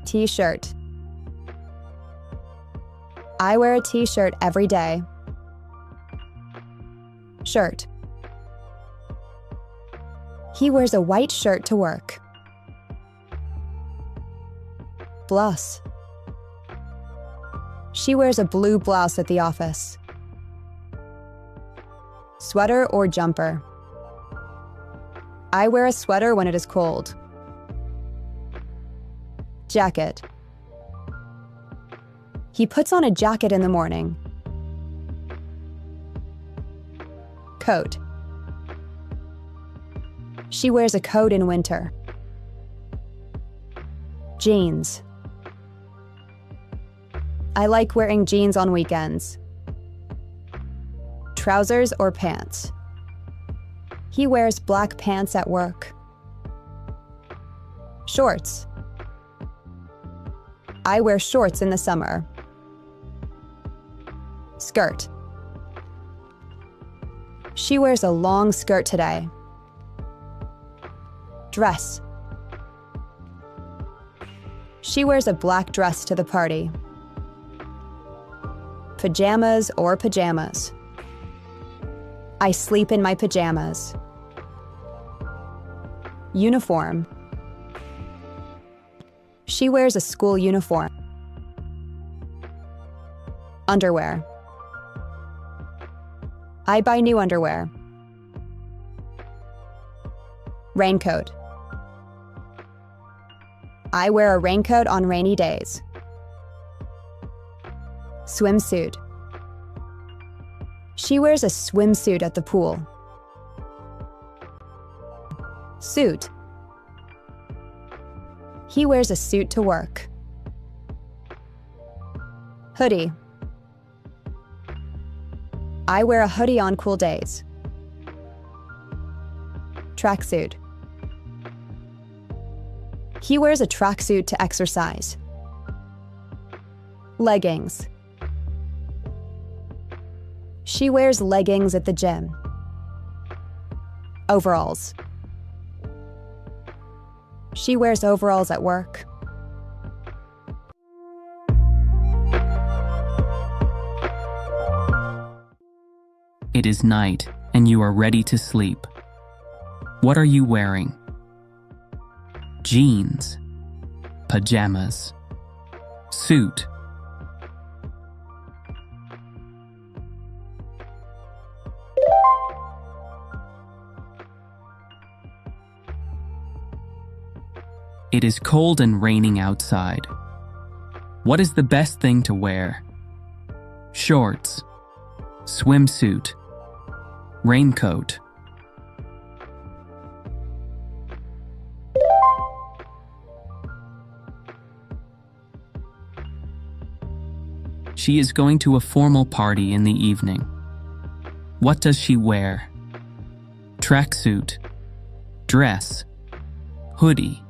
T-shirt. I wear a t-shirt every day. Shirt. He wears a white shirt to work. Blouse. She wears a blue blouse at the office. Sweater or jumper. I wear a sweater when it is cold. Jacket. He puts on a jacket in the morning. Coat. She wears a coat in winter. Jeans. I like wearing jeans on weekends. Trousers or pants. He wears black pants at work. Shorts. I wear shorts in the summer. Skirt. She wears a long skirt today. Dress. She wears a black dress to the party. Pajamas or pajamas. I sleep in my pajamas. Uniform. She wears a school uniform. Underwear. I buy new underwear. Raincoat. I wear a raincoat on rainy days. Swimsuit. She wears a swimsuit at the pool. Suit. He wears a suit to work. Hoodie. I wear a hoodie on cool days. Tracksuit. He wears a tracksuit to exercise. Leggings. She wears leggings at the gym. Overalls. She wears overalls at work. It is night, and you are ready to sleep. What are you wearing? Jeans, pajamas, suit. It is cold and raining outside. What is the best thing to wear? Shorts, swimsuit, raincoat. She is going to a formal party in the evening. What does she wear? Tracksuit, dress, hoodie.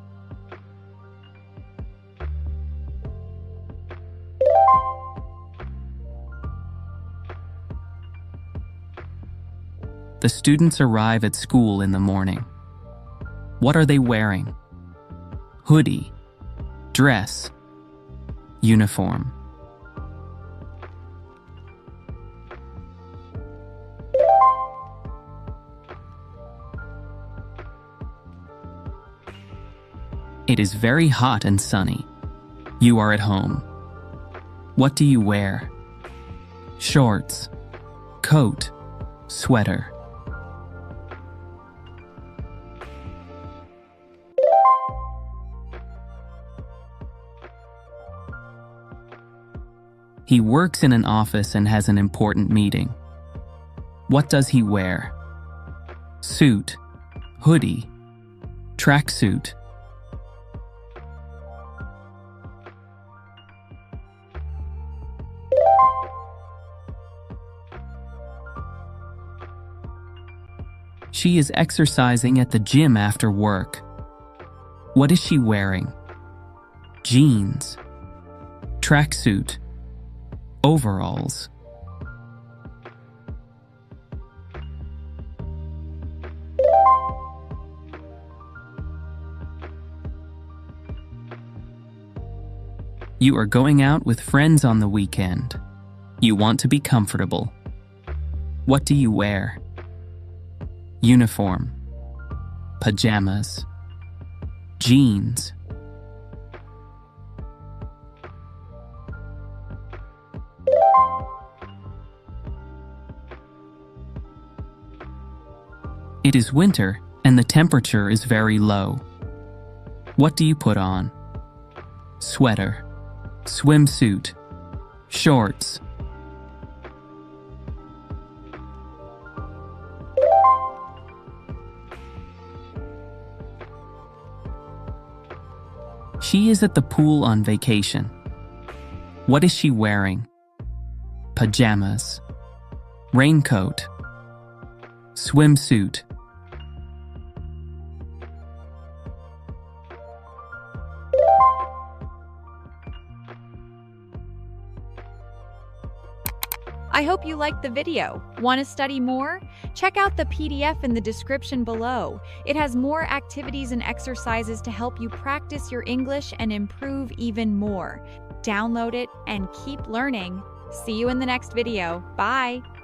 The students arrive at school in the morning. What are they wearing? Hoodie, dress, uniform. It is very hot and sunny. You are at home. What do you wear? Shorts, coat, sweater. He works in an office and has an important meeting. What does he wear? Suit, hoodie, tracksuit. She is exercising at the gym after work. What is she wearing? Jeans, tracksuit, overalls. You are going out with friends on the weekend. You want to be comfortable. What do you wear? Uniform, pajamas, jeans. It is winter and the temperature is very low. What do you put on? Sweater, swimsuit, shorts. She is at the pool on vacation. What is she wearing? Pajamas, raincoat, swimsuit. I hope you liked the video. Want to study more? Check out the PDF in the description below. It has more activities and exercises to help you practice your English and improve even more. Download it and keep learning. See you in the next video. Bye!